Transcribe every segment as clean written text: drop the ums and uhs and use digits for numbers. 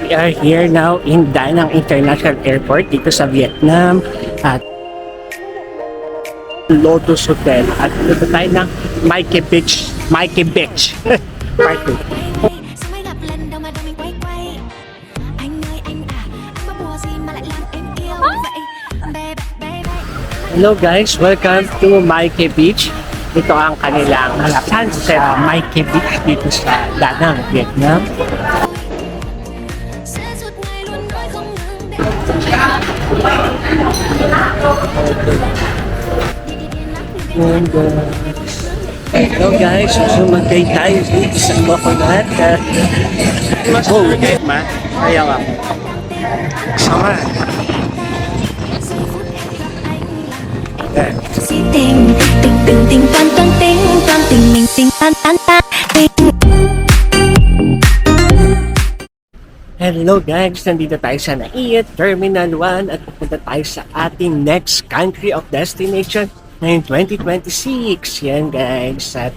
we are here now in Da Nang International Airport dito sa Vietnam at Lotus Hotel at dito tayo ng Mikey Beach Part 2. Hello guys, welcome to Mikey Beach. Ito ang kanilang sunset Mikey Beach dito sa Da Nang, Vietnam. And, hello guys, sumagay tayo dito sa coconut. Kaya nga. Sama. Ting ting ting ting tan tan ting tan ting ting ting tan tan tan ting. Hello guys, nandito tayo sa NAIA Terminal 1 at pupunta tayo sa ating next country of destination ngayong 2026. Yan guys, at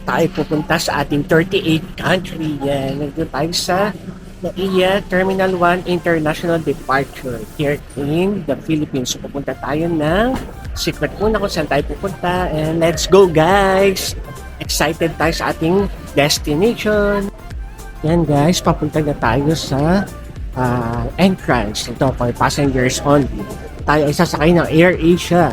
tayo pupunta sa ating 38 country. Yan, nandito tayo sa NAIA Terminal 1 International Departure here in the Philippines. So pupunta tayo ng secret muna kung saan tayo pupunta, and let's go guys! Excited tayo sa ating destination. Yan guys, papunta na tayo sa entrance. Ito for passengers only. Tayo ay sasakay ng AirAsia.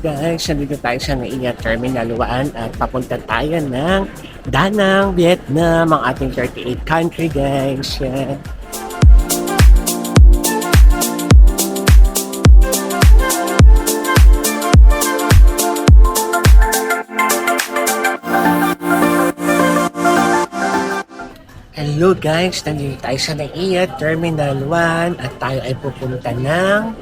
Guys, nandito tayo sa NAIA Terminal 1 at papunta tayo ng Da Nang, Vietnam, ang ating 38 country guys. Yan. Hello guys, nandito tayo sa NAIA Terminal 1 at tayo ay pupunta ng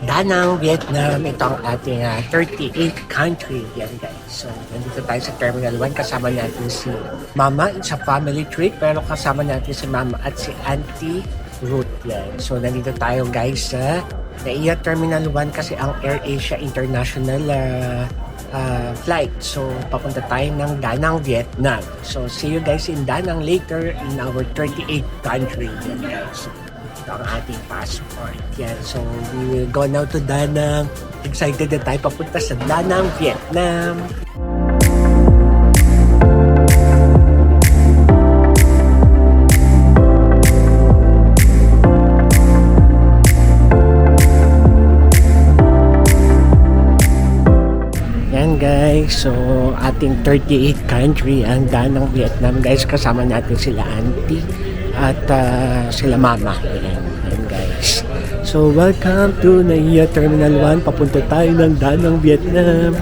Da Nang, Vietnam. Ito ang ating 38 country. Yan guys. So, nandito tayo sa Terminal 1. Kasama natin si Mama. It's a family trip. Pero kasama natin si Mama at si Auntie Ruth. Yan. So, nandito tayo guys sa NAIA Terminal 1 kasi ang AirAsia International flight. So, papunta tayo ng Da Nang, Vietnam. So, see you guys in Da Nang later in our 38 country. Yan guys. Ito ang ating passport. Yan. So, we will go now to Da Nang. Excited na tayo papunta sa Da Nang, Vietnam. Yan guys. So, ating 38 country ang Da Nang, Vietnam. Guys, kasama natin sila Auntie at sila Mama. Yan guys. So, welcome to NAIA Terminal 1. Papunta tayo ng Da Nang, Vietnam.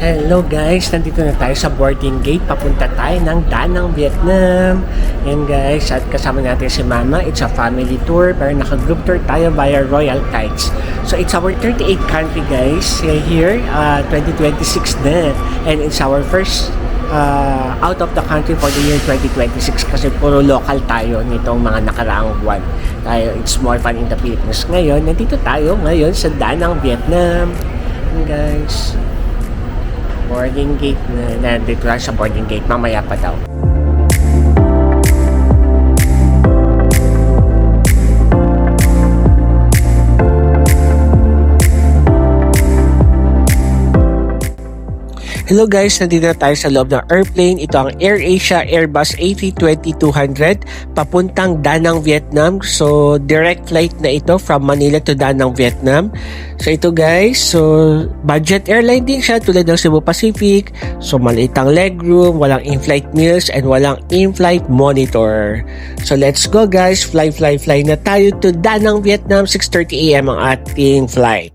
Hello guys, nandito na tayo sa boarding gate. Papunta tayo ng Da Nang, Vietnam. Yan guys, at kasama natin si Mama. It's a family tour, pero naka-group tour tayo via Royal Kites. So, it's our 38 country guys. Here, 2026 na. And it's our first out of the country for the year 2026 kasi puro local tayo nitong mga nakaraang buwan. Tayo, it's more fun in the Philippines. Ngayon, nandito tayo ngayon sa Da Nang, Vietnam. And guys, boarding gate na nandito lang sa boarding gate. Mamaya pa daw. Hello guys, nandito na tayo sa loob ng airplane. Ito ang AirAsia Airbus A320-200 papuntang Da Nang, Vietnam. So, direct flight na ito from Manila to Da Nang, Vietnam. So, ito guys, so budget airline din siya tulad ng Cebu Pacific. So, maliit ang legroom, walang in-flight meals, and walang in-flight monitor. So, let's go guys, fly na tayo to Da Nang, Vietnam. 6:30 AM ang ating flight.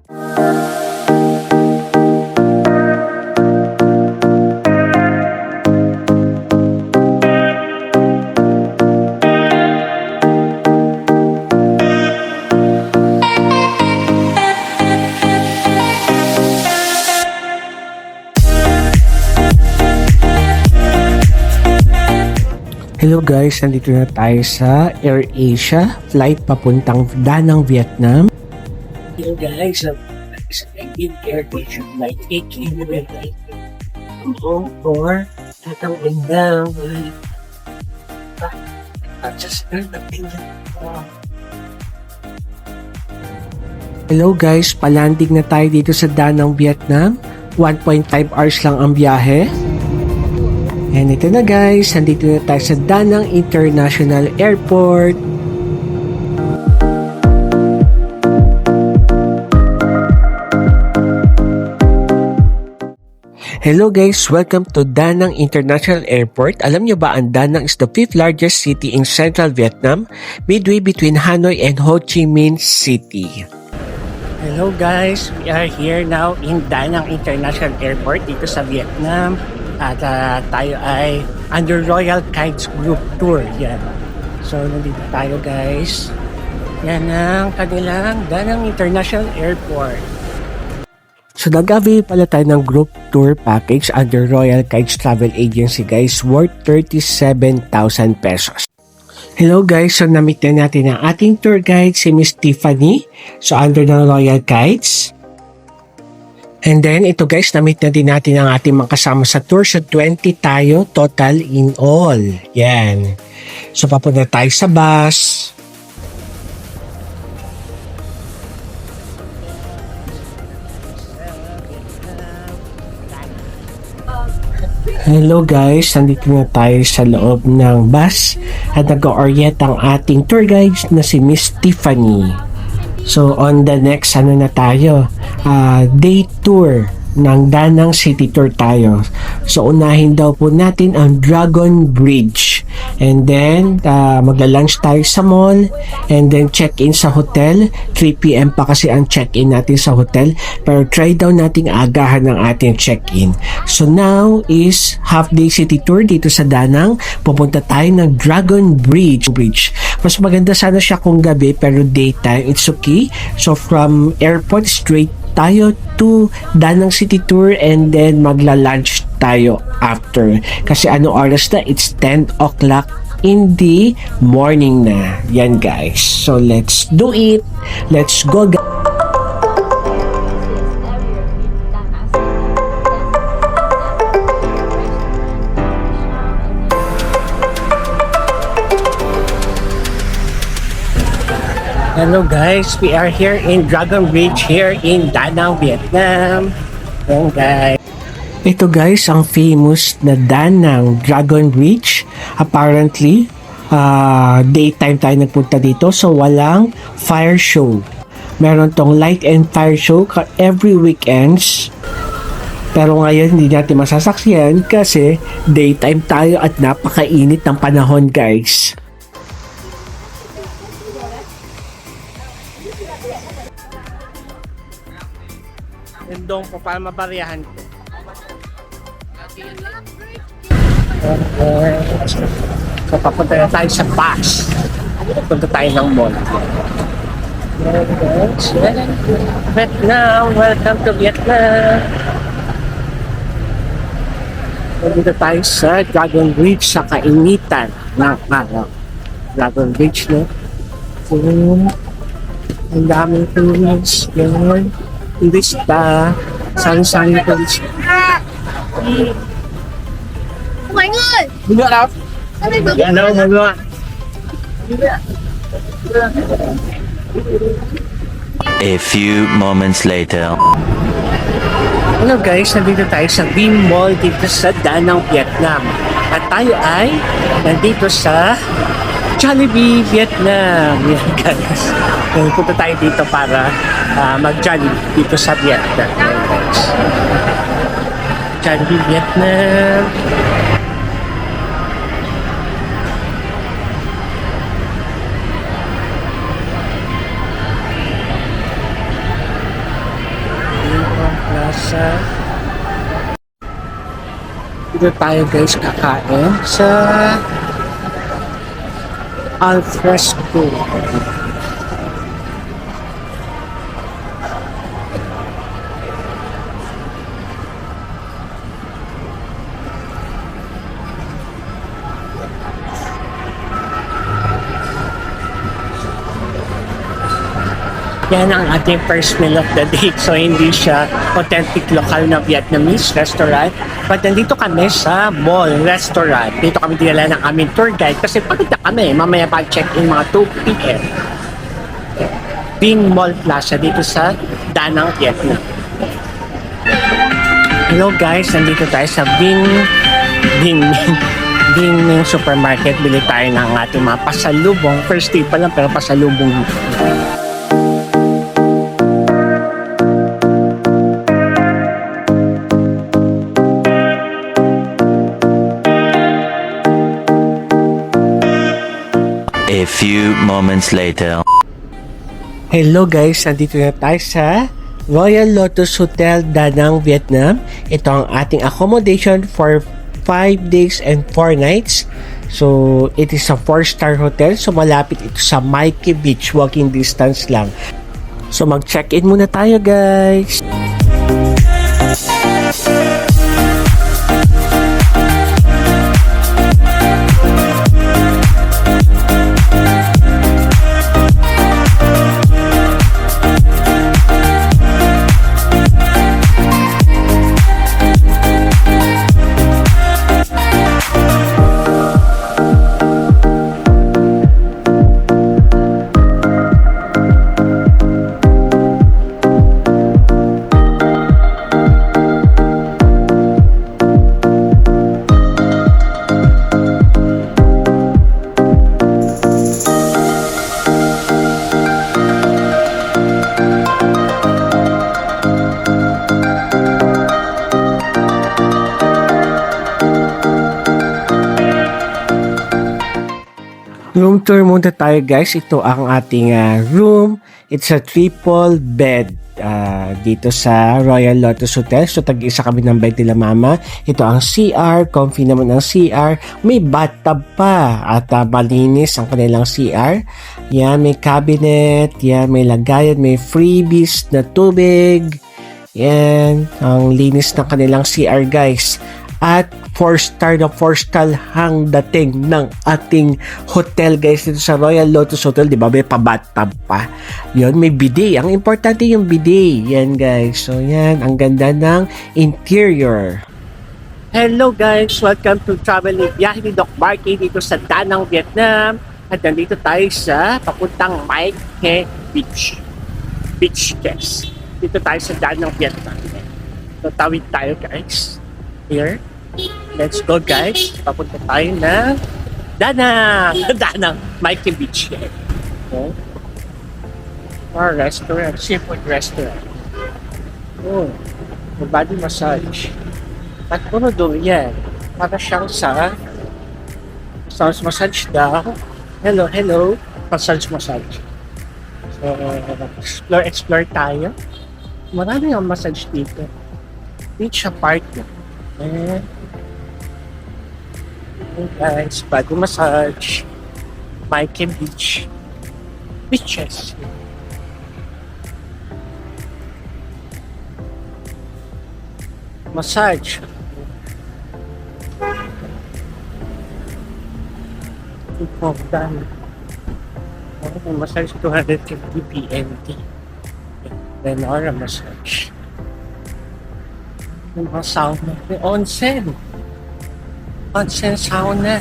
Hello guys, nandito na tayo sa AirAsia flight papuntang Danang, Vietnam. Hello guys, sa AirAsia flight 8 for Danang, Vietnam. Hello guys, palanding na tayo dito sa Danang, Vietnam. 1.5 hours lang ang biyahe. And ito na guys, nandito na tayo sa Danang International Airport. Hello guys, welcome to Danang International Airport. Alam nyo ba ang Danang is the 5th largest city in central Vietnam, midway between Hanoi and Ho Chi Minh City. Hello guys, we are here now in Danang International Airport dito sa Vietnam. At tayo ay under Royal Kites Group Tour. Yan. So, nandito tayo guys. Yan ang kanilang Danang International Airport. So, nag-avail pala tayo ng group tour package under Royal Kites Travel Agency guys, worth 37,000 pesos. Hello guys, so na-meet na natin ang ating tour guide, si Miss Tiffany. So, under ng Royal Kites. And then, ito guys, na-meet na din natin ang ating mga kasama sa tour. So, 20 tayo total in all. Yan. So, papunta tayo sa bus. Hello guys, nandito na tayo sa loob ng bus at nag-orient ang ating tour guides na si Miss Tiffany. So, on the next, na tayo? Day tour ng Danang City Tour tayo. So, unahin daw po natin ang Dragon Bridge. And then, magla-lunch tayo sa mall. And then, check-in sa hotel. 3 p.m. pa kasi ang check-in natin sa hotel. Pero try daw nating agahan ng ating check-in. So, now is half-day city tour dito sa Danang. Pupunta tayo ng Dragon Bridge. Mas maganda sana siya kung gabi, pero daytime, it's okay. So, from airport straight tayo to Danang City Tour and then magla-lunch tayo after. Kasi ano oras na? It's 10 o'clock in the morning na. Yan guys. So, let's do it. Let's go guys. Hello guys, we are here in Dragon Bridge here in Danang, Vietnam. Yan guys. Ito guys, ang famous na Danang Dragon Bridge. Apparently, daytime tayo nagpunta dito, so walang fire show. Meron tong light and fire show every weekends. Pero ngayon hindi natin masasaksiyan kasi daytime tayo at napakainit ng panahon guys. Dong po para mabariyahan ko. So, papunta na tayo sa bus. Punta tayo ng mall. Vietnam, welcome to Vietnam. Punta tayo sa Dragon Bridge sa kainitan ng araw. Dragon Bridge, no? So, ang daming tourists. Ganun. Turista, sari-sari turista. Mọi người, Đi nữa đâu? sao đây được? Dạ đâu mọi người. A few moments later. Hello guys, nandito tayo sa Beam Mall dito sa Danang, Vietnam. At tayo ay nandito sa Jollibee, Vietnam. Yan guys. Punta tayo dito para mag-Jollibee dito sa Vietnam. Yan guys. Jollibee, Vietnam. Plaza. Dito tayo guys kakain sa Alfresco. Yan ang ating first meal of the day. So, hindi siya authentic local na Vietnamese restaurant. But nandito kami sa mall restaurant. Dito kami dinala ng aming tour guide kasi pagod na kami. Mamaya pa check-in mga 2 p.m. Binh Mall Plaza dito sa Danang, Vietnam. Hello guys, nandito tayo sa Binh Supermarket. Bili tayo ng ating mga pasalubong. First day pa lang pero pasalubong. A few moments later. Hello guys, nandito na tayo sa Royal Lotus Hotel, Danang, Vietnam. Ito ang ating accommodation for 5 days and 4 nights. So, it is a 4-star hotel. So, malapit ito sa Mikey Beach. Walking distance lang. So, mag-check-in muna tayo guys. Room tour muna tayo guys. Ito ang ating room. It's a triple bed dito sa Royal Lotus Hotel. So tag-isa kami ng bed nila mama. Ito ang CR. Comfy naman ang CR. May bathtub pa. At malinis ang kanilang CR. Yan, may cabinet. Yan, may lagayan. May freebies na tubig. Yan. Ang linis ng kanilang CR guys. At 4-star na 4-star hang dating ng ating hotel guys dito sa Royal Lotus Hotel, di ba? May pa-bathtub pa. Yun, may bidet. Ang importante yung bidet. Yan guys. So yan, ang ganda ng interior. Hello guys! Welcome to Travel ni Biyahe ni Doc Marky dito sa Danang, Vietnam. At nandito tayo sa papuntang Mai Ke Beach. Beach guys. Dito tayo sa Danang, Vietnam. So tawid tayo guys. Here. Let's go guys. Papunta tayo na Danang. Danang. Mai Ke Beach. Okay. Our restaurant. Seafood restaurant. Oh. Body massage. At puro doon yan. Para siyang sa massage daw. Hello, hello. Massage. So, explore tayo. Marami ang massage dito. Beach apartment. And guys, body massage, Mai Ke Beach, beaches. Massage. Important. Massage 250 PMT. Then or a massage. Yung mga sauna. May onsen. Onsen sauna.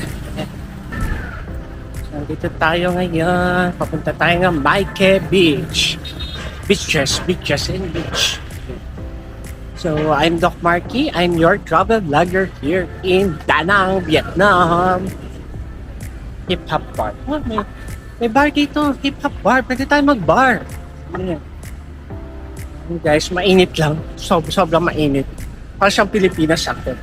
So, dito tayo ngayon. Papunta tayo ng Mai Ke Beach. Beaches and beach. So, I'm Doc Marky. I'm your travel vlogger here in Danang, Vietnam. Hip-hop bar. Oh, may bar dito. Hip-hop bar. Pwede tayo mag-bar. Ayan. Guys, mainit lang. Sobrang mainit. Parang siyang Pilipinas ako.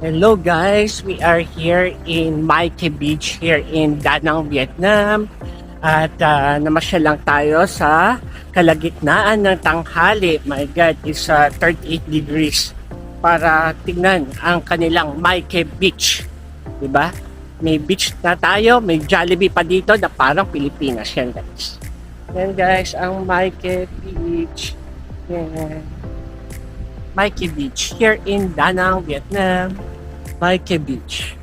Hello guys, we are here in Mai Ke Beach here in Danang, Vietnam. At namasyal lang tayo sa kalagitnaan ng tanghali. My God, it's 38 degrees para tingnan ang kanilang Mai Ke Beach. Diba? May beach na tayo, may Jollibee pa dito na parang Pilipinas. Yan guys. Yan guys, ang Mai Ke Beach. Yan. Mai Ke Beach here in Danang, Vietnam. Mai Ke Beach.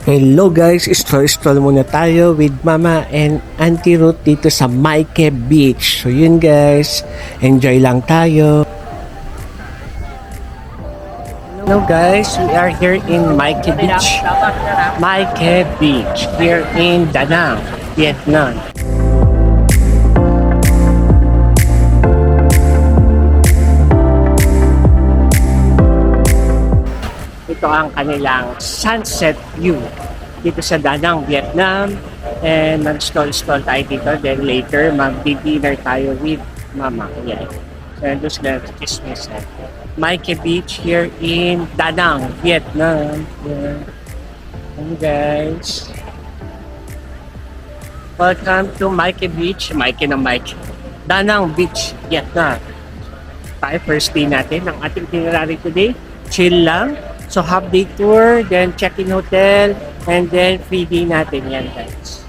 Hello guys, stroll muna tayo with Mama and Auntie Ruth dito sa Maike Beach. So yun guys, enjoy lang tayo. Hello guys, we are here in Maike Beach. Maike Beach, here in Da Nang, Vietnam. Ito ang kanilang sunset view dito sa Da Nang, Vietnam. And mag-stall tayo dito. Then later, mag-dinner tayo with Mama. Yeah. And those guys, Christmas. Maike Beach here in Da Nang, Vietnam. Yeah. And guys, welcome to Maike Beach. Maike na Maike. Da Nang Beach, Vietnam. Tayo first day natin. Ang ating itinerary today, chill lang. So half day tour, then check-in hotel, and then free day natin yan guys.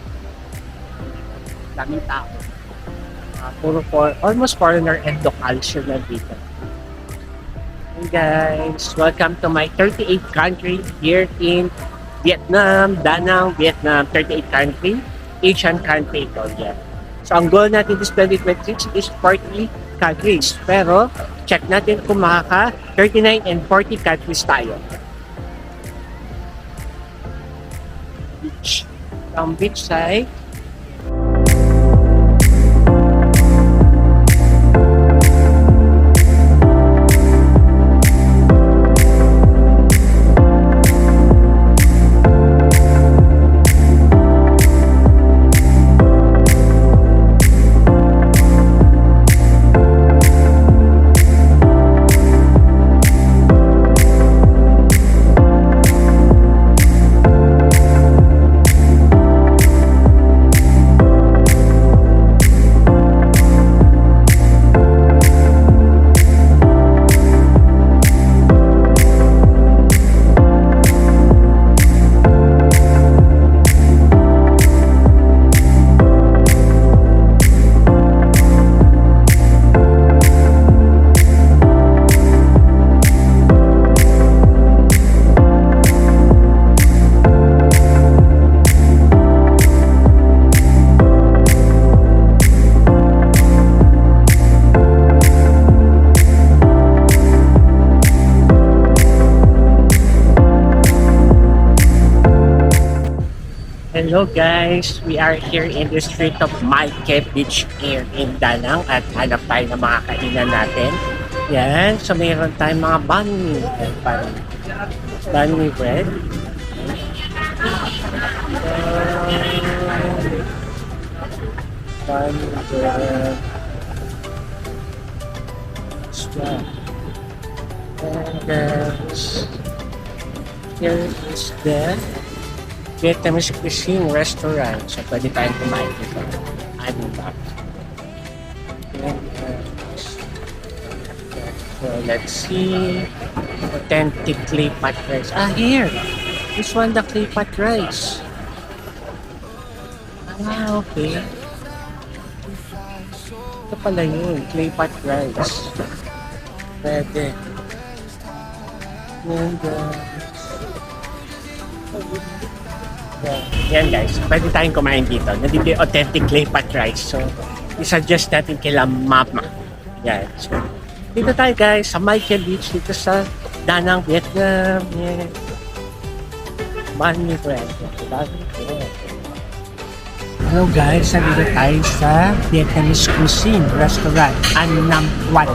Daming tao. Almost foreigner and locals yun na dito. And guys, welcome to my 38 country here in Vietnam, Da Nang, Vietnam, 38 country, Asian country ito. Yeah. So ang goal natin this 2026 is 40 countries. Pero check natin kung makaka 39 and 40 countries tayo. Beach. Ang beach side. Hello guys, we are here in the street of Maike Beach here in Da Nang at hanap tayo ng mga kainan natin. Yan, so mayroon tayong mga banh mi. Banh mi bread. Banh mi bread. Stop. And guys, here is the Vietnamese cuisine restaurant. So, pwede tayong kumain dito. Ano ba? So, let's see. Authentic clay pot rice. Ah, here! This one, the clay pot rice. Ah, okay. Ito pala yun. Clay pot rice. Pwede. And, yan guys, pwede tayong kumain dito. Nandito yung authentic clay pot rice. So, isuggest natin kila Mama. Yan. So, dito tayo guys sa Maike Beach dito sa Da Nang, Vietnam. Yan. Banh mi bread. Hello guys, nandito tayo sa Vietnamese cuisine restaurant An Nam Quan.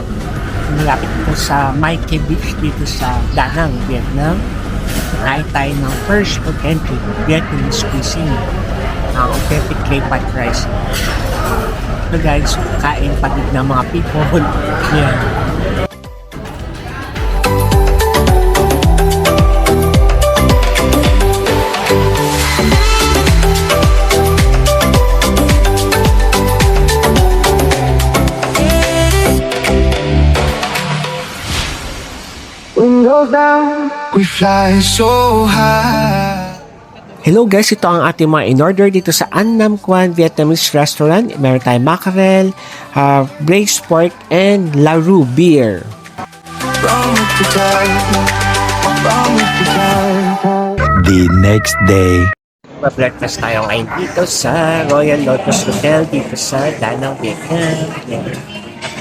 Malapit ito sa Maike Beach dito sa Da Nang, Vietnam. Kain tayo ng first authentic Vietnamese cuisine. Ang authentic clay pot rice. So guys, kain patig ng mga people. Yeah. Windows down, we fly so high. Hello guys, ito ang ating mga in-order dito sa An Nam Quan Vietnamese Restaurant. Meron tayong mackerel, braised pork, and Larue beer. Wrong with the time, wrong with the time. The next day. Ma-breakfast tayo ngayon dito sa Royal Lotus Hotel dito sa Danang, Vietnam.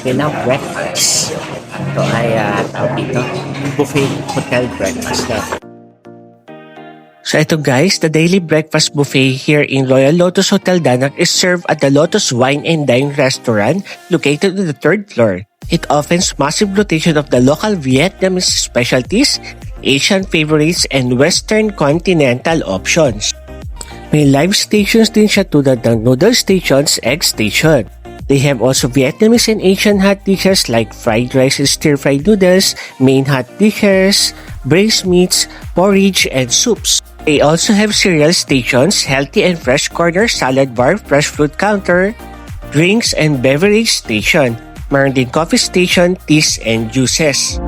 Pinang breakfast. Ito ay tawag dito, buffet hotel breakfast na. So ito guys, the daily breakfast buffet here in Royal Lotus Hotel Danang is served at the Lotus Wine and Dine restaurant located on the 3rd floor. It offers massive rotation of the local Vietnamese specialties, Asian favorites, and Western continental options. May live stations din siya tulad ng noodle stations, egg station. They have also Vietnamese and Asian hot dishes like fried rice and stir-fried noodles, main hot dishes, braised meats, porridge, and soups. They also have cereal stations, healthy and fresh corner, salad bar, fresh fruit counter, drinks and beverage station. Meron din coffee station, teas, and juices.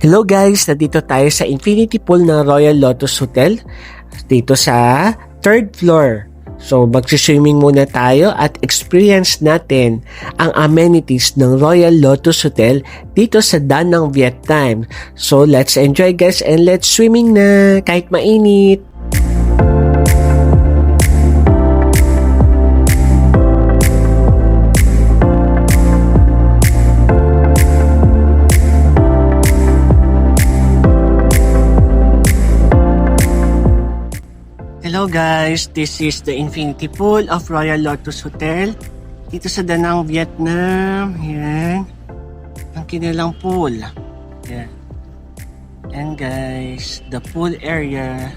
Hello guys, nandito tayo sa infinity pool ng Royal Lotus Hotel dito sa 3rd floor. So magsiswimming muna tayo at experience natin ang amenities ng Royal Lotus Hotel dito sa Danang, Vietnam. So let's enjoy guys and let's swimming na kahit mainit. Hello guys, this is the infinity pool of Royal Lotus Hotel dito sa Danang, Vietnam. Yan. Ang kinilang pool. Yan. And guys, the pool area.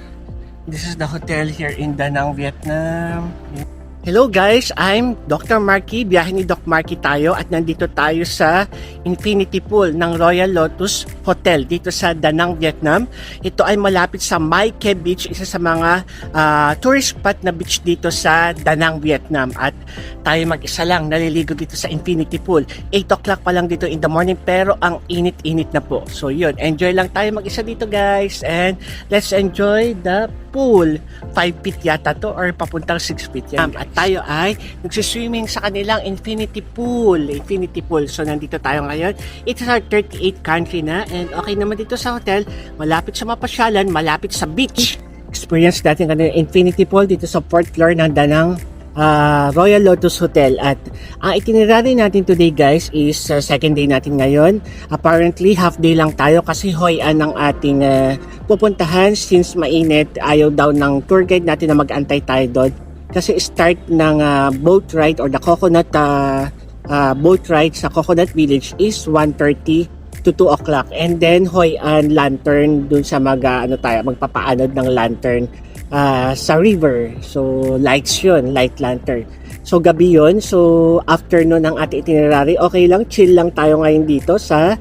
This is the hotel here in Danang, Vietnam. Yan. Hello guys, I'm Dr. Marky. Biyahe ni Doc Marky tayo at nandito tayo sa infinity pool ng Royal Lotus Hotel dito sa Danang, Vietnam. Ito ay malapit sa Mai Ke Beach, isa sa mga tourist spot na beach dito sa Danang, Vietnam. At tayo mag-isa lang naliligo dito sa infinity pool. 8 o'clock pa lang dito in the morning pero ang init-init na po. So yun, enjoy lang tayo mag-isa dito guys and let's enjoy the pool. 5 feet yata to or papuntang 6 feet yan. At tayo ay nagsiswimming sa kanilang infinity pool. Infinity pool. So nandito tayo ngayon. It's our 38th country na and okay naman dito sa hotel. Malapit sa mapasyalan, malapit sa beach. Experience natin kanilang infinity pool dito sa 4th floor ng Danang Royal Lotus Hotel. At ang itinerary natin today guys is second day natin ngayon. Apparently half day lang tayo kasi hoy-an ang ating pupuntahan since mainit. Ayaw daw ng tour guide natin na mag-antay tayo doon. Kasi start ng boat ride or the coconut boat ride sa Coconut Village is 1:30 to 2 o'clock. And then Hoi An lantern dun sa magpapaanod ng lantern sa river. So lights yun, light lantern. So gabi yun. So afternoon ng ating itinerary, okay lang, chill lang tayo ngayon dito sa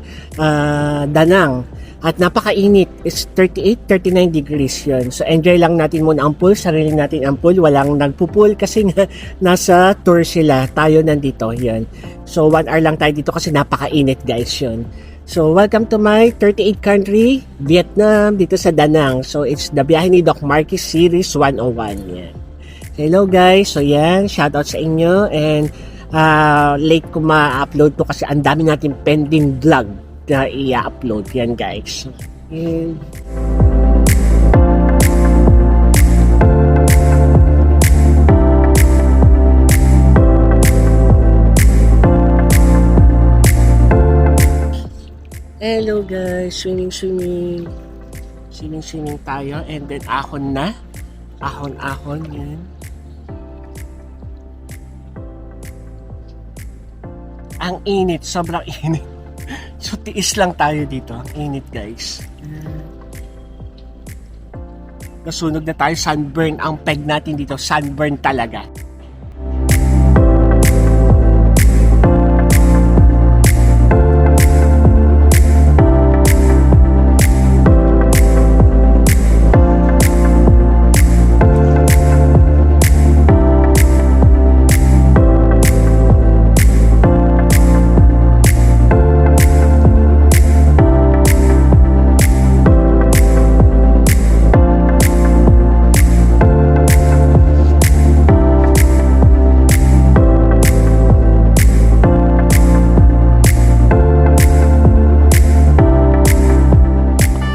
Danang. At napakainit. It's 38, 39 degrees yun. So enjoy lang natin muna ang pool. Sarili natin ang pool. Walang nagpo-pool kasi nga nasa tour sila. Tayo nandito. Yun. So 1 hour lang tayo dito kasi napakainit guys yun. So welcome to my 38 country, Vietnam, dito sa Danang. So it's the Biyahe ni Doc Marquis Series 101. Yan. Hello guys. So yan. Shoutout sa inyo. And late ko ma-upload to kasi ang dami natin pending vlog na i-upload yan guys. And hello guys, swimming tayo and then ahon yan. Ang init, sobrang init. So, tiis lang tayo dito. Ang init, guys. Nasunog na tayo. Sunburn. Ang peg natin dito, sunburn talaga.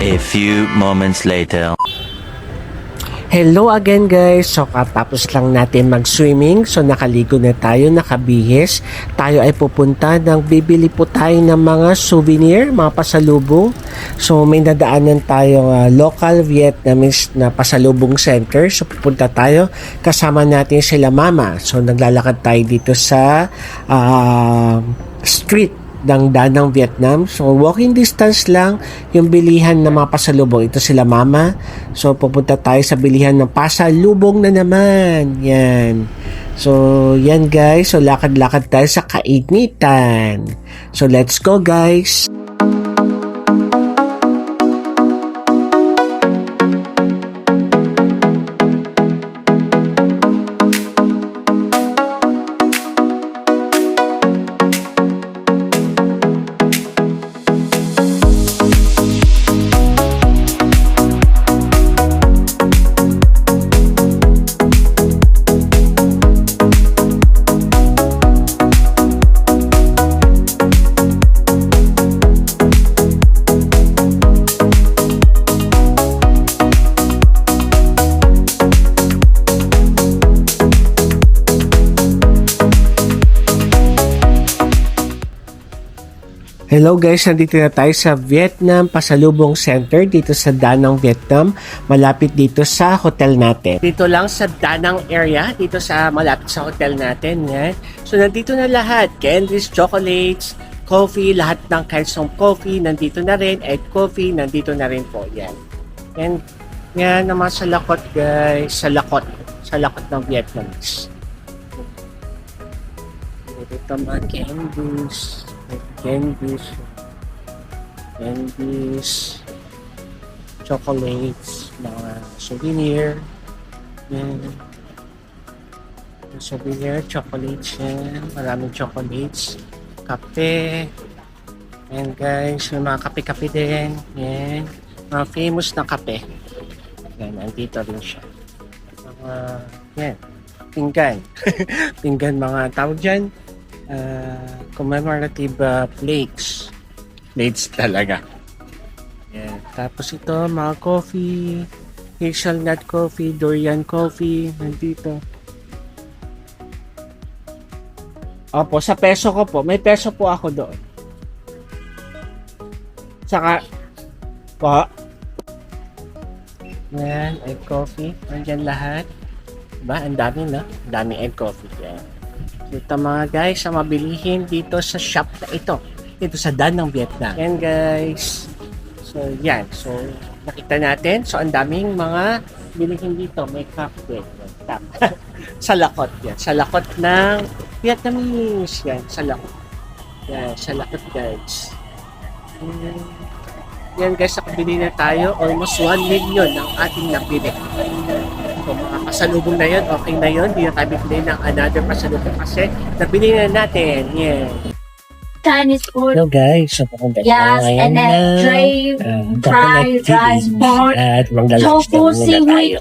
A few moments later. Hello again guys. So katapos lang natin mag-swimming. So nakaligo na tayo, nakabihis. Tayo ay pupunta bibili po tayo ng mga souvenir, mga pasalubong. So may nadaanan tayong local Vietnamese na pasalubong center. So pupunta tayo. Kasama natin sila mama. So naglalakad tayo dito sa street ng Danang, Vietnam. So, walking distance lang yung bilihan ng mga pasalubong. Ito sila mama. So, pupunta tayo sa bilihan ng pasalubong na naman. Yan. So, yan guys. So, lakad-lakad tayo sa kainitan. So, let's go guys. Hello guys, nandito na tayo sa Vietnam Pasalubong Center dito sa Danang, Vietnam. Malapit dito sa hotel natin. Dito lang sa Danang area, dito sa malapit sa hotel natin. Yan. So nandito na lahat. Candies, chocolates, coffee, lahat ng kinds of coffee nandito na rin. Egg coffee, nandito na rin po. Yan. Yan naman sa lakot guys. Sa lakot ng Vietnamese. Dito mga candies, chocolates, mga souvenir, souvenir, chocolates yan, maraming chocolates, kape, and guys, may mga kape-kape din, yan, mga famous na kape, yan, nandito rin siya, mga, yan, pinggan, mga tawag dyan, commemorative plates talaga. Yeah. Tapos ito mga coffee, hazelnut coffee, durian coffee nandito. Opo, sa peso ko po. May peso po ako doon. Saka po. Yan, ay coffee. Nandiyan lahat. Diba? Ang dami na. Ang dami and coffee. Yan. Ito mga guys, ang mabilihin dito sa shop na ito. Dito sa Dan ng Vietnam. Yan guys. So, yan. So, nakita natin. So, ang daming mga bilihin dito. May cup din. Cup. Sa lakot. Yan. Sa lakot ng Vietnamese. Yan. Sa lakot. Yan. Sa lakot guys. Yan guys, nakabili na tayo. Almost 1 million ang ating nabili. So, mga pasalubong na yun, okay na yun. Hindi na tayo bibili ng another pasalubong kasi nabili na natin. Yeah. Chinese food. Hello guys, so pupunta Yes, and then tray, fried rice, pork, at maglalunch tofu, muna seaweed, tayo.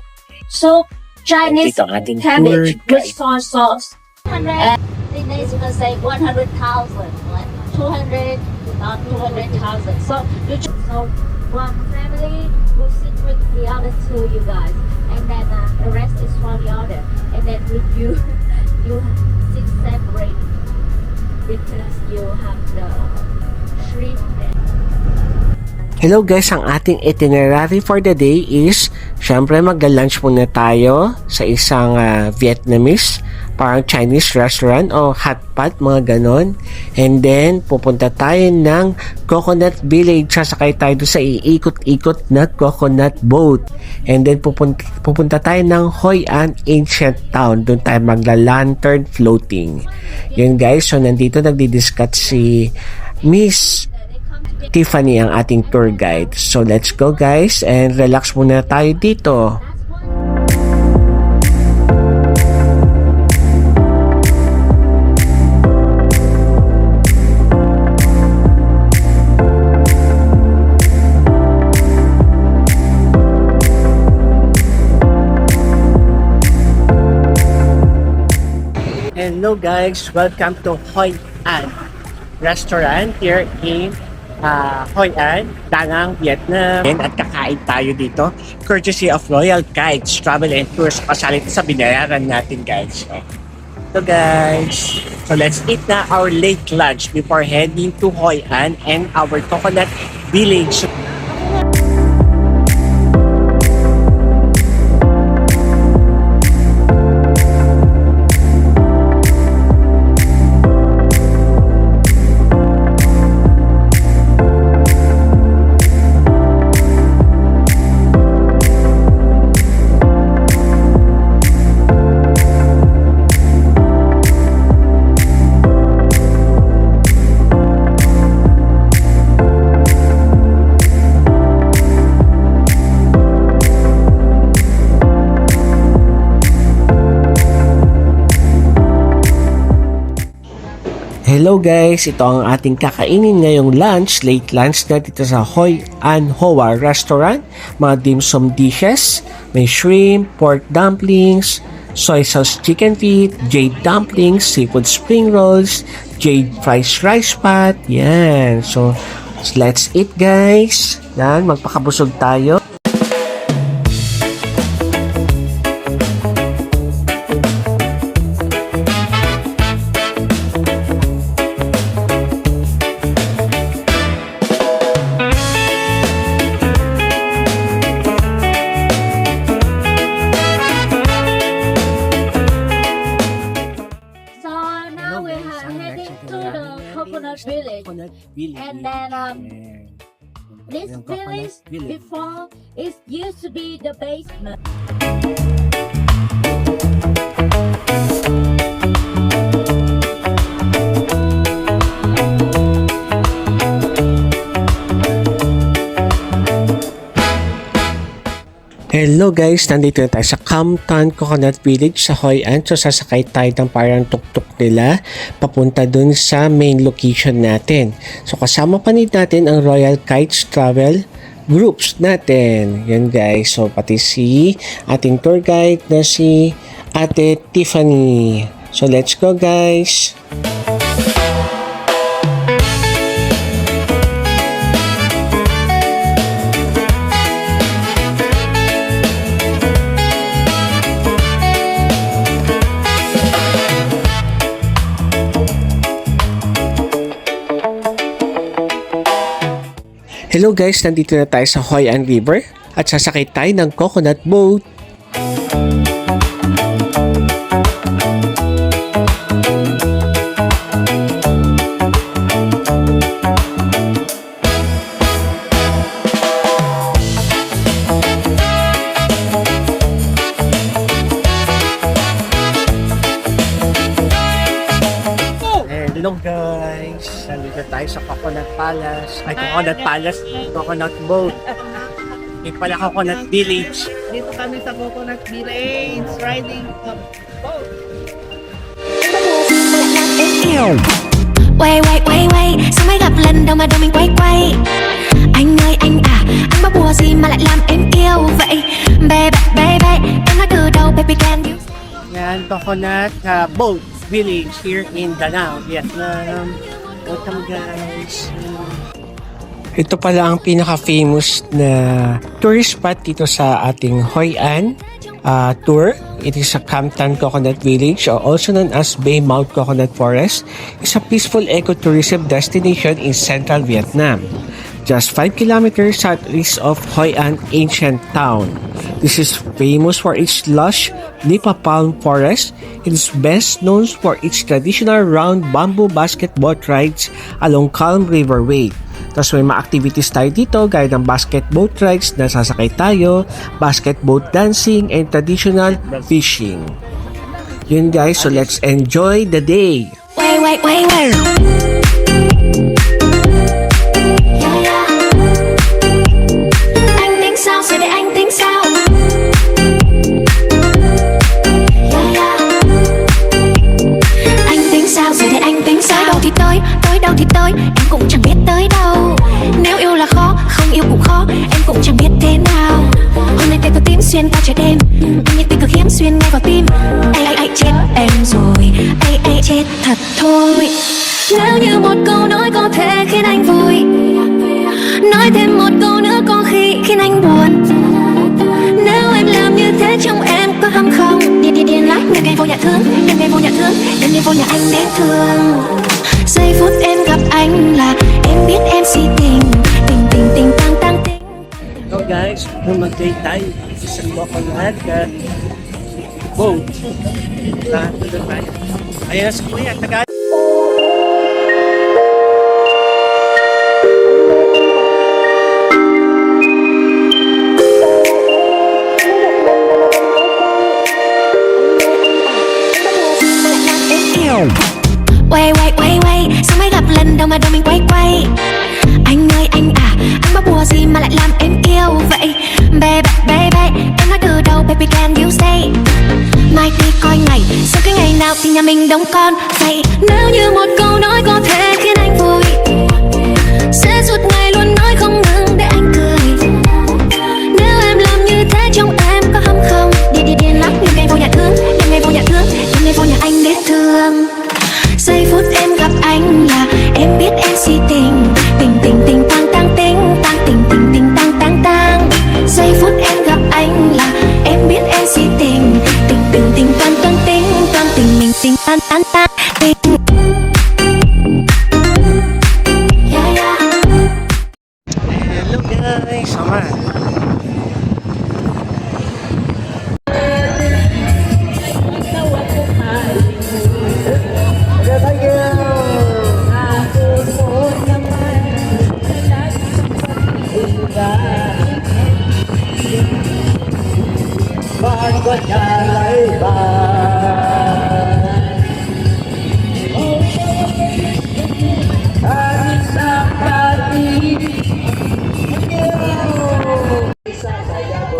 soup, Chinese Dito ang ating cabbage tour with guide. soy sauce. And then it's gonna say 100,000, like 200, not 200,000. So one family will sit with the other two, you guys, and then the rest is for the other. And then if you sit separate because you have the shrimp. Hello guys, ang ating itinerary for the day is syempre mag-lunch muna tayo sa isang Vietnamese, parang Chinese restaurant o hot pot, mga ganon. And then, pupunta tayo ng Coconut Village. Sasakay tayo doon sa iikot-ikot na coconut boat. And then, pupunta tayo ng Hoi An Ancient Town. Doon tayo magla-lantern floating. Yun guys, so nandito nagdi-discuss si Miss Tiffany, ang ating tour guide. So, let's go guys and relax muna tayo dito. Hello guys, welcome to Hoi An Restaurant here in Hoi An, Da Nang, Vietnam. At kakain tayo dito courtesy of Royal Guides Travel and Tours. Kasali ito sa binayaran natin guys. So guys, so let's eat na our late lunch before heading to Hoi An and our Coconut Village. Hello guys, ito ang ating kakainin ngayong lunch, late lunch na dito sa Hoi An Hoa Restaurant. Mga dim sum dishes, may shrimp, pork dumplings, soy sauce chicken feet, jade dumplings, seafood spring rolls, jade fries rice pot. Yan, so let's eat guys. Yan, magpakabusog tayo. Coconut Village. And then this village before it used to be the basement. Hello guys, nandito na tayo sa Cam Tan Coconut Village sa Hoi An. So sasakay tayo ng parang tuk-tuk nila papunta dun sa main location natin. So kasama pa natin ang Royal Kites Travel groups natin. Yan guys, so pati si ating tour guide na si Ate Tiffany. So let's go guys! Hello guys, nandito na tayo sa Hoi An River at sasakay tayo ng coconut boat. Palace. Ay, Coconut Palace. Coconut Boat. May pala Coconut Village. Dito kami sa Coconut Village, riding the boat. Quay quay quay quay, sao mới gặp lần đầu mà đầu mình quay quay. Anh ơi anh à, anh bắt bùa gì mà lại làm em yêu vậy. Baby baby, em nói từ đầu baby can you. Yan, Coconut Boat Village here in Danao, Vietnam. Welcome guys. Ito pala ang pinaka-famous na tourist spot dito sa ating Hoi An tour. It is a Camtan Coconut Village, or also known as Bay Mount Coconut Forest. It's a peaceful ecotourism destination in central Vietnam, just 5 kilometers southeast of Hoi An ancient town. This is famous for its lush Nipa palm forest. It is best known for its traditional round bamboo basket boat rides along Calm River Way. Tapos may mga activities tayo dito gaya ng basket boat rides na sasakay tayo, basket boat dancing, and traditional fishing. Yun guys, so let's enjoy the day! Quay quay quay quay. Yeah, yeah. Anh tính sao, sẽ để anh tính sao. Yeah, yeah. Anh tính sao, sẽ để anh tính sao. Tới đâu thì tới, em cũng chẳng biết tới đâu. Nếu yêu là khó, không yêu cũng khó, em cũng chẳng biết thế nào. Hôm nay tay tôi tím xuyên qua trời đêm, anh như tình cực hiếm xuyên ngay vào tim. Ai chết em rồi, ai chết thật thôi. Nếu như một câu nói có thể khiến anh vui, nói thêm một câu nữa có khi khiến anh buồn. Nếu em làm như thế trong em có hâm không? Điên lắm, đêm ngày vô nhà thương, đêm ngày vô nhà thương, đêm ngày vô nhà anh đến thương. Giây phút em gặp anh là em biết em si tình, tình tang tình. So guys, mag-day tayo sa Coconut Boat. Doon tayo. Ayan na si Kuya, taga. Quay quay quay quay, sao mới gặp lần đầu mà đầu mình quay quay. Anh ơi anh à, anh bắt bùa gì mà lại làm em yêu vậy. Baby baby, em nói từ đầu baby can you stay. Mai đi coi ngày, sau cái ngày nào thì nhà mình đông con vậy. Nếu như một câu nói có thể khiến anh vui, sẽ suốt ngày luôn nói không ngừng để anh cười. Nếu em làm như thế trong em có hâm không? Điên lắm, đêm ngày vô nhà thương, đêm ngày vô nhà thương, đêm ngày vô nhà anh đến thương. Giây phút em gặp anh là em biết em si tình, tình tang tình tang. Giây phút em gặp anh là em biết em si tình, tình toan tình mình tình tan tình. Yeah, yeah. Hello guys, sama.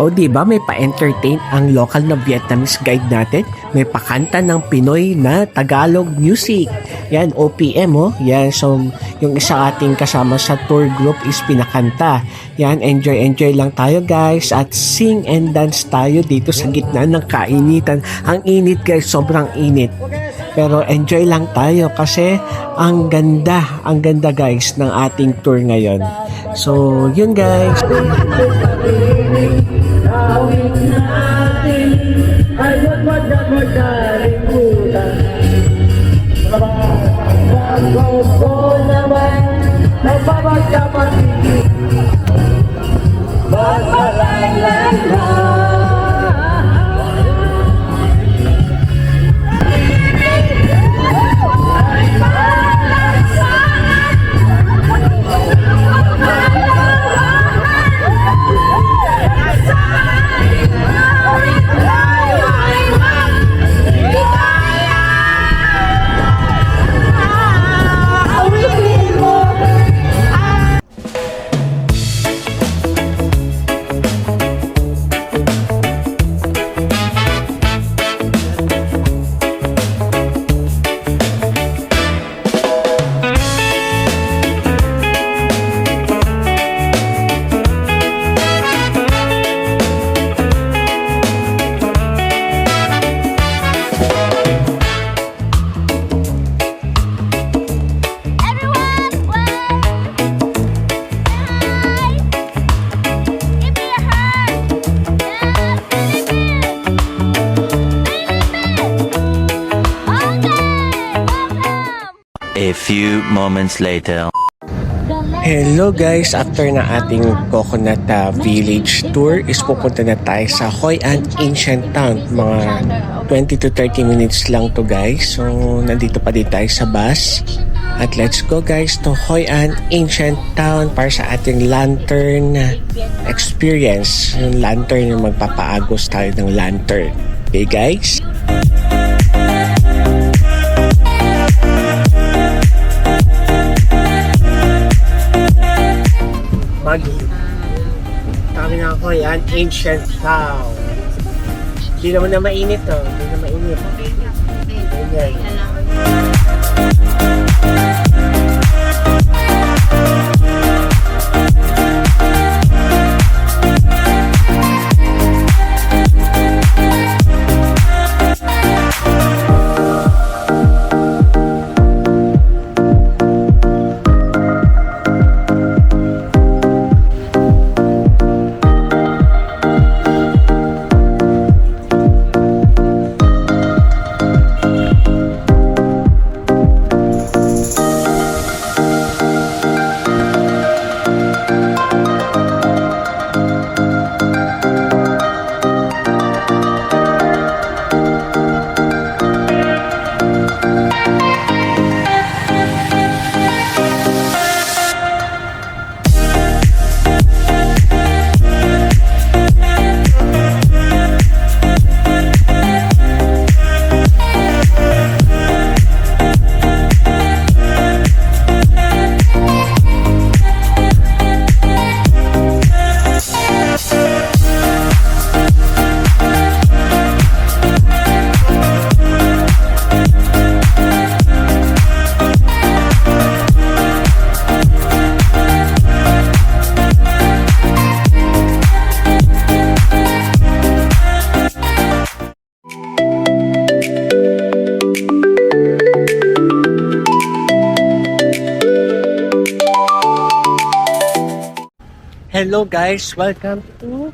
O diba may pa-entertain ang local na Vietnamese guide natin? May pakanta ng Pinoy na Tagalog music. Yan, OPM oh. Yan, so yung isa ating kasama sa tour group is pinakanta. Yan, enjoy lang tayo guys at sing and dance tayo dito sa gitna ng kainitan. Ang init guys, sobrang init. Pero enjoy lang tayo kasi ang ganda guys ng ating tour ngayon. So, yun guys. moments later. Hello guys, after na ating coconut village tour is pupunta na tayo sa Hoi An Ancient Town. Mga 20 to 30 minutes lang to guys. So nandito pa din tayo sa bus. At let's go guys to Hoi An Ancient Town para sa ating lantern experience. Yung lantern, yung magpapaagos tayo ng lantern. Okay guys? Kami na ako yan, Ancient Town. Hindi naman na mainit to. Hindi na mainit. Okay. Hello guys, welcome to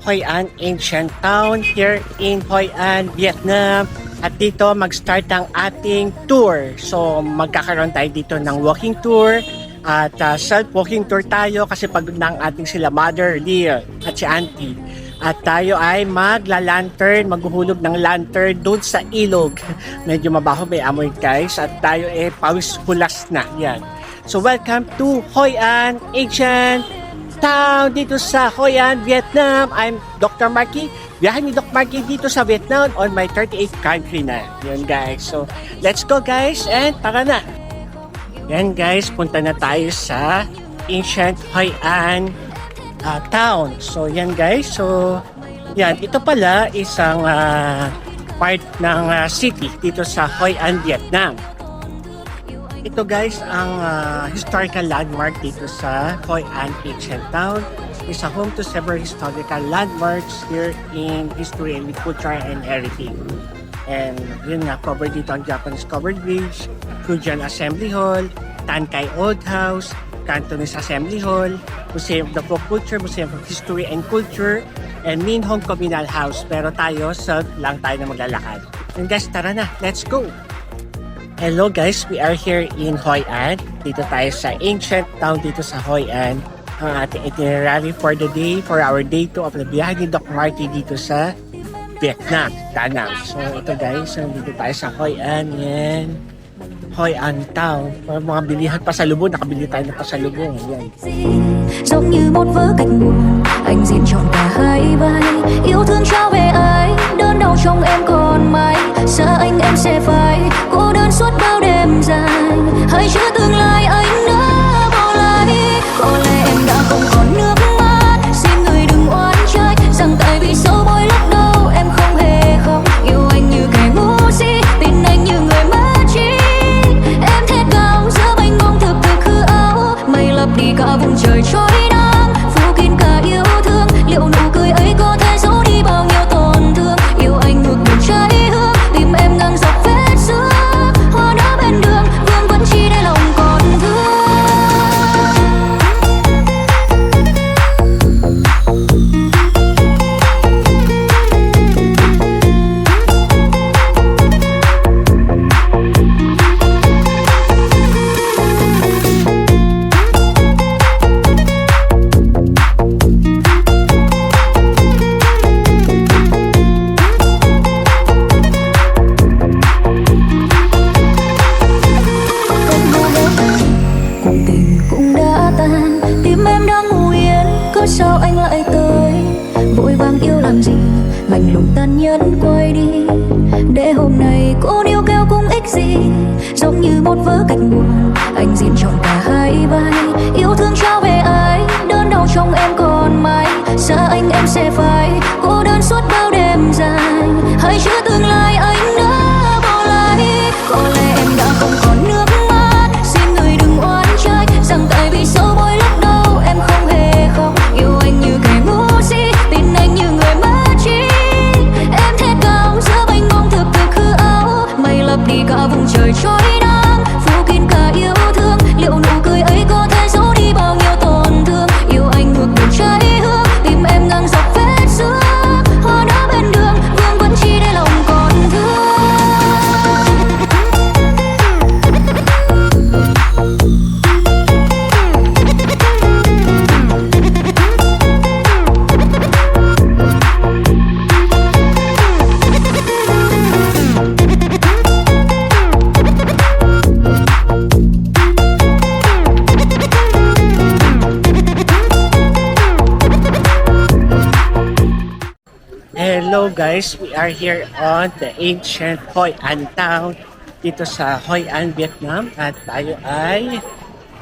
Hoi An Ancient Town here in Hoi An, Vietnam. At dito mag-start ang ating tour. So magkakaroon tayo dito ng walking tour at self-walking tour tayo kasi pagod na ang ating sila Mother Leah at si Auntie. At tayo ay magla-lantern, maghuhulog ng lantern doon sa ilog. Medyo mabaho, may amoy guys. At tayo ay pawis hulas na. Yan. So welcome to Hoi An Ancient Town dito sa Hoi An, Vietnam. I'm Dr. Marky. Biyahe ni Dr. Marky dito sa Vietnam on my 38th country na. Yan guys. So, let's go guys and tara na. Yan guys, punta na tayo sa Ancient Hoi An Town. So, yan guys. So, yan. Ito pala isang part ng city dito sa Hoi An, Vietnam. Ito guys ang historical landmark dito sa Hoi An Ancient Town. It's a home to several historical landmarks here in history and culture and heritage. And yun nga, covered dito ang Japanese Covered Bridge, Fujian Assembly Hall, Tankai Old House, Cantonese Assembly Hall, Museum of the Folk Culture, Museum of History and Culture, and Min Hong Communal House. Pero tayo, self lang tayo na maglalakad. And guys, tara na, let's go! Hello guys, we are here in Hoi An. Dito tayo sa Ancient Town dito sa Hoi An. Ang ating itinerary for the day, for our day 2 of the biyahe ni Doc Marty dito sa Vietnam, Da Nang. So ito guys, dito tayo sa Hoi An. Yan. Hoi An Town. Para mga bilihan pasalubong, nakabili tayo ng pasalubong. Yan. Giống như một vở kịch buồn, anh diễn trọn cả hai vai. Yêu thương trao về ai, đớn đau trong em còn mãi. Xa anh em sẽ phải cô đơn suốt bao đêm dài. Hãy chứa tương lai anh đã bỏ lại. Có lẽ em đã không còn nước mắt. Xin người đừng oán trách rằng tại vì sâu bối lúc đầu em không hề khóc. Yêu anh như kẻ ngu si, tin anh như người mất trí. Em thét gào giữa mênh mông thực thực hư ảo. Mây lấp đi cả vùng trời trôi nắng, phủ kín cả yêu thương. Liệu nụ cười ấy có thể giấu đi bao nhiêu tổn thương? Yêu anh ngược đường cháy hương, tìm em ngang dọc vết xước. Hoa nở bên đường, vương vấn chi để lòng còn thương. sao anh lại tới vội vàng yêu làm gì, lạnh lùng tàn nhẫn quay đi. Để hôm nay cô níu kéo cũng ích gì, giống như một vở kịch buồn anh diễn trọn cả hai vai. Yêu thương trao về ai, đớn đau trong em còn mãi. Xa anh em sẽ phải cô đơn suốt bao đêm dài, hãy chữa tương lai anh đã bỏ lại. Có lẽ em đã không còn nước mắt, xin người đừng oán trách rằng tại vì sâu mỗi lúc đầu em không hề khóc. Yêu anh như kẻ ngu si, tin anh như người mất trí. Em thét cao giữa mênh mông thực thực hư ảo, mây lấp đi cả vùng trời trôi nắng, phủ kín cả yêu thương. Liệu nụ cười ấy có thể giấu đi bao nhiêu tổn thương? Yêu anh ngược đường cháy hương, tim em ngang dọc vết xước. Hoa đã bên đường vương vấn chi để lòng còn thương. Hello guys, we are here on the ancient Hoi An town dito sa Hoi An, Vietnam at tayo ay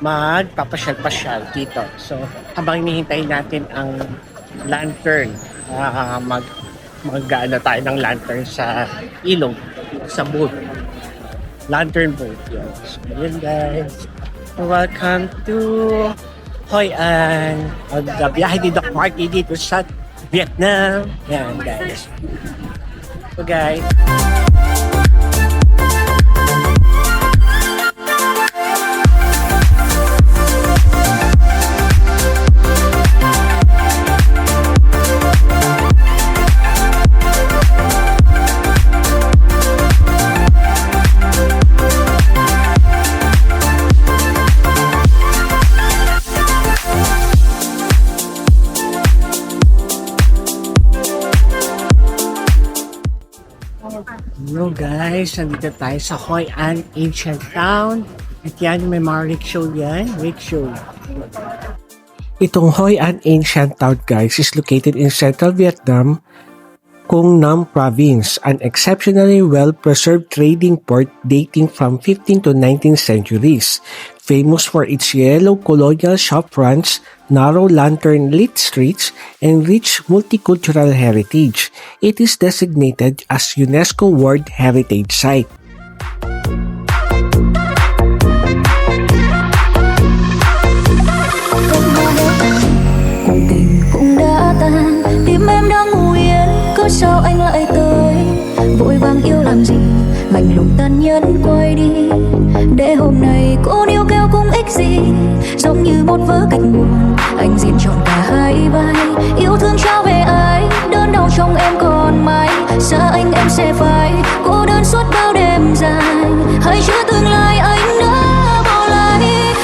magpapasyal-pasyal dito. So habang hinihintay natin ang lantern, mag-ano tayo ng lantern sa ilog, sa boat. Lantern boat yun. So yun guys, welcome to Hoi An. Biyahe ni Doc Marky dito sa Vietnam. Yan guys. So guys. Hello guys, nandito tayo sa Hoi An Ancient Town. At yan, may mga rickshaw yan. Rickshaw. Itong Hoi An Ancient Town guys is located in central Vietnam, Quang Nam Province, an exceptionally well-preserved trading port dating from 15th to 19th centuries. Famous for its yellow colonial shop fronts, narrow lantern-lit streets, and rich multicultural heritage. It is designated as UNESCO World Heritage Site. Cuộc tình cũng đã tan, tim em đang ngủ yên, cớ sao anh lại tới vội vàng yêu làm gì, lạnh lùng tàn nhẫn quay đi. Để hôm nay cô níu kéo cũng ích gì, giống như một vở kịch buồn anh diễn trọn cả hai vai. Yêu thương trao về ai, đớn đau trong em còn mãi. Xa anh em sẽ phải cô đơn suốt bao đêm dài, hãy chữa tương lai anh đã bỏ lại.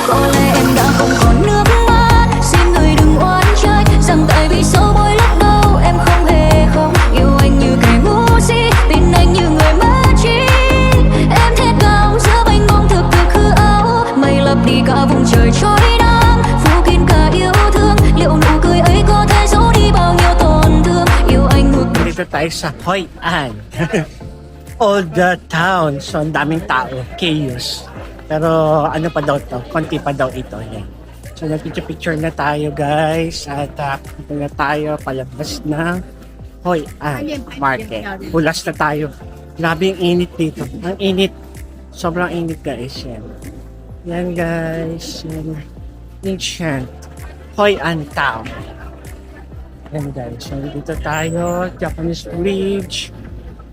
Có lẽ em đã không còn nước mắt, xin người đừng oán trách rằng tại vì sâu mỗi lúc đầu em không hề khóc. Yêu anh như kẻ ngu si, tin anh như người mất trí. Em thét cao giữa mênh mông thực thực hư ảo, mây lấp đi cả vùng trời trôi nắng, phủ kín cả yêu thương. Liệu nụ cười ấy có thể giấu đi bao nhiêu tổn thương? Yêu anh ngược Dito tayo sa Hoi An. All the town. So, ang daming tao. Chaos. Pero, ano pa daw to? Konti pa daw ito. Yan. So, nagpicture-picture na tayo, guys. At, ito na tayo palabas ng Hoi An Market. Pulas na tayo. Grabe yung init dito. Ang init. Sobrang init, guys. Yan. Yan, guys. Yan. Ancient Hoi An Town. Yan guys, so dito tayo, Japanese Bridge.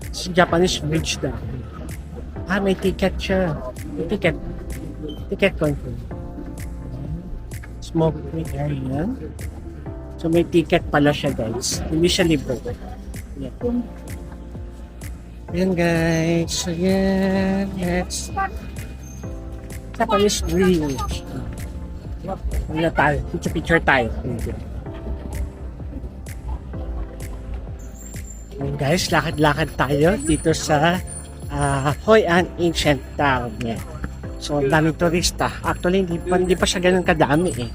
It's Japanese Bridge daw. May ticket siya. May ticket. Ticket control. Smoke free area. So may ticket pala siya guys. Hindi siya libre. Yan. Yan guys. So yan. Let's Japanese Bridge. Ano tayo? Picture tayo. Ayan guys, lakad-lakad tayo dito sa Hoi An Ancient Town. Yan. So, ang daming turista. Actually, hindi pa siya ganun kadami eh.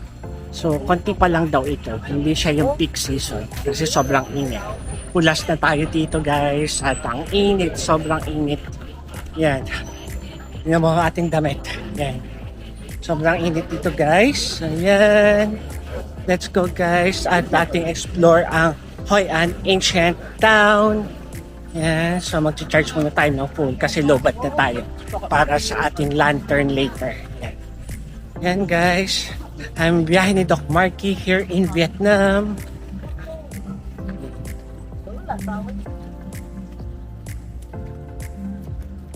So, konti pa lang daw ito. Hindi siya yung peak season kasi sobrang init. Pulas na tayo dito guys at ang init, sobrang init. Yan. Tingnan mo ang ating damit. Yan. Sobrang init dito guys. Ayan. Let's go guys at ating explore ang Hoi An Ancient Town. Yan. So mag-charge muna tayo ng phone kasi lobat na tayo para sa ating lantern later. Yan. Yan guys. I'm biyahe ni Doc Marky here in Vietnam.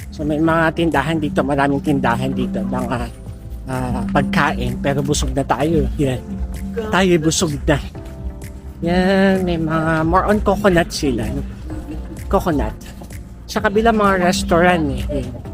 So may mga tindahan dito, maraming tindahan dito, mga pagkain, pero busog na tayo. Yan. Tayo busog na. Yan, may mga more on coconut sila. Coconut. Sa kabila mga restaurant eh. Yan.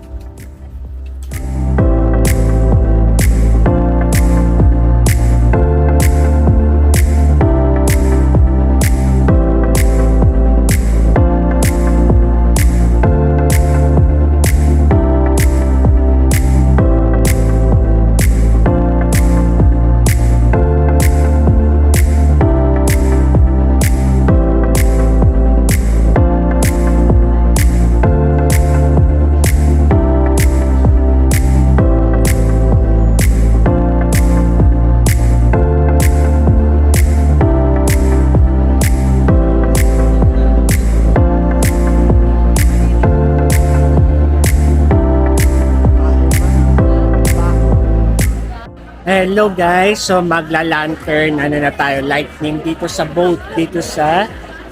Hello guys, so magla-lantern na tayo, lightning dito sa boat, dito sa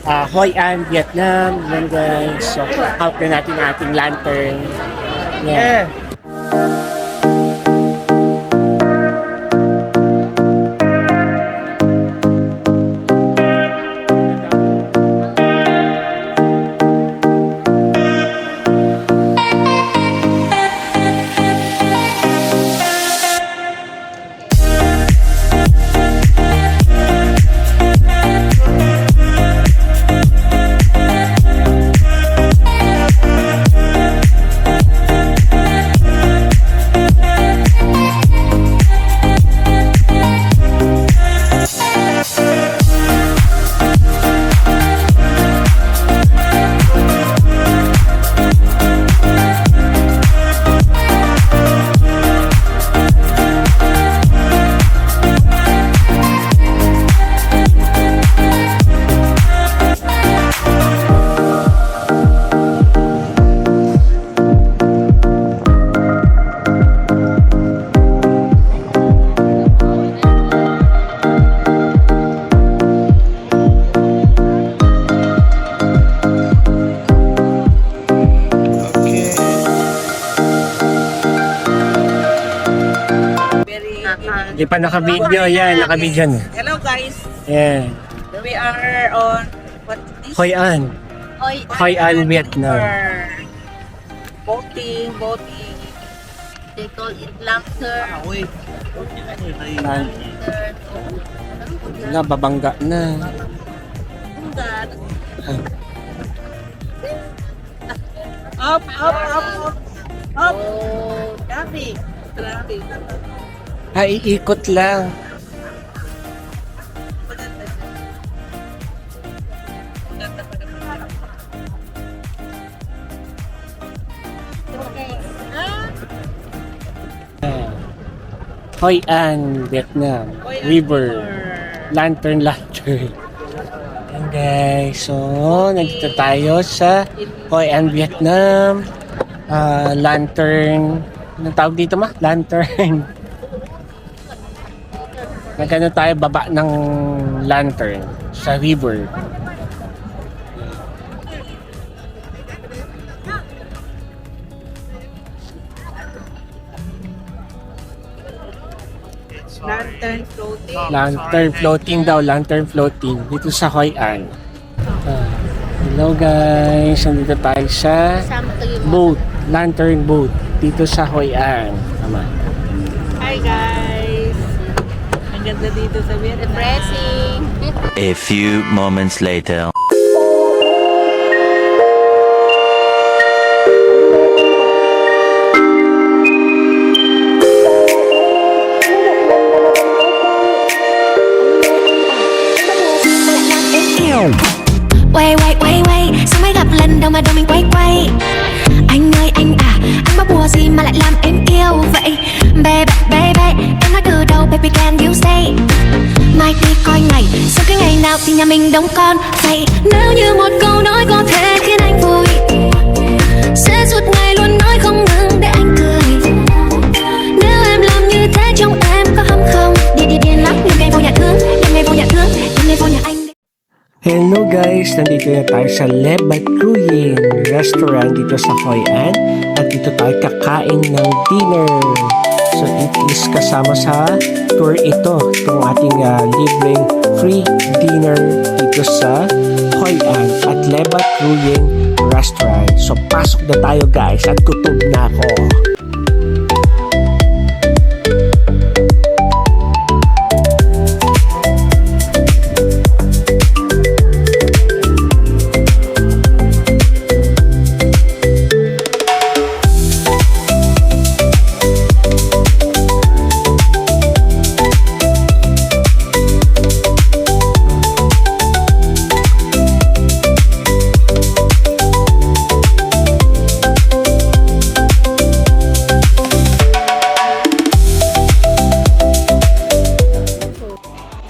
Hoi An, Vietnam. Yan guys, so out na natin ang ating lantern. Yeah. Hindi pa naka-video yan, naka-video na. Hello guys, Yeah. we are on what is this? Hoi An. Hoi An, Vietnam. Boating. They call it lantern. Wait. Wala, babangga na. Up. Traffic. Ay, iikot lang. Hoi An, Vietnam. River. Lantern. Ayan guys, so nandito tayo sa Hoi An, Vietnam. Lantern. Anong tawag dito ma? Lantern. Nagano tayo baba ng lantern sa river. Lantern floating. Lantern floating daw, lantern floating dito sa Hoi An. Hello guys, nandito tayo sa boat, lantern boat dito sa Hoi An. Tama. Hi guys. Ang ganda dito sa Vietnam. Depressing. A few moments later. Quay quay quay quay, sao mới gặp lần đầu mà đôi mình quay quay. Anh ơi anh à, anh bắt bùa gì mà lại làm em yêu vậy. Baby baby, em nói từ đầu baby can you stay. Mai đi coi ngày, sau cái ngày nào thì nhà mình đông con vậy. Nếu như một câu nói có thể khiến anh vui, sẽ suốt ngày luôn nói không ngừng để anh cười. Nếu em làm như thế trong em có hâm không? Đi đi điên lắm, đêm ngày vô nhà thương, đêm ngày vô nhà thương, đêm ngày vô nhà anh. Hello guys! Nandito na tayo sa Le Batruyin Restaurant dito sa Hoi An at dito tayo kakain ng dinner. So it is kasama sa tour ito, itong ating libreng free dinner dito sa Hoi An at Le Batruyin Restaurant. So pasok na tayo guys at gutom na ako.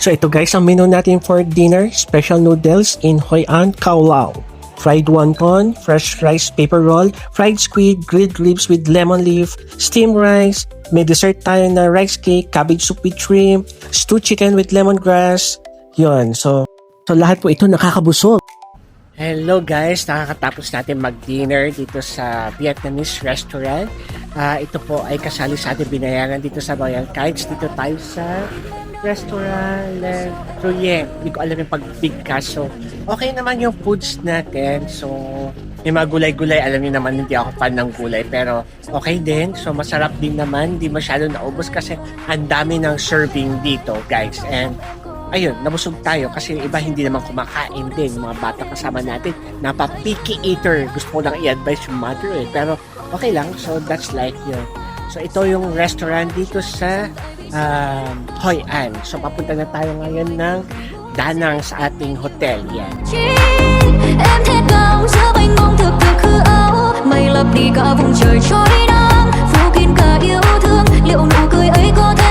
So ito guys, ang menu natin for dinner, special noodles in Hoi An Khao Lao, fried wonton, fresh rice paper roll, fried squid, grilled ribs with lemon leaf, steamed rice, may dessert tayo na rice cake, cabbage soup with shrimp, stewed chicken with lemongrass, yun. So lahat po ito nakakabusog. Hello guys, nakakatapos natin mag-dinner dito sa Vietnamese restaurant. Ito po ay kasali sa ating binayaran dito sa Royal Kites. Dito tayo sa restaurant Le Truyen. Hindi ko alam yung pagbigkas. So, okay naman yung foods natin. So, may mga gulay-gulay. Alam niyo naman, hindi ako fan ng gulay. Pero, okay din. So, masarap din naman. Hindi masyado naubos kasi ang dami ng serving dito, guys. And, ayun, nabusog tayo kasi iba hindi naman kumakain din. Mga bata kasama natin, napa-picky eater. Gusto ko lang i-advise yung mother eh. Pero okay lang, so that's like yun. So ito yung restaurant dito sa Hoi An. So papunta na tayo ngayon ng Danang sa ating hotel. Yan. Em thét cao giữa mênh mông thực thực hư ảo, mây lấp đi cả vùng trời trôi nắng, phủ kín cả yêu thương. Liệu nụ cười ấy có thể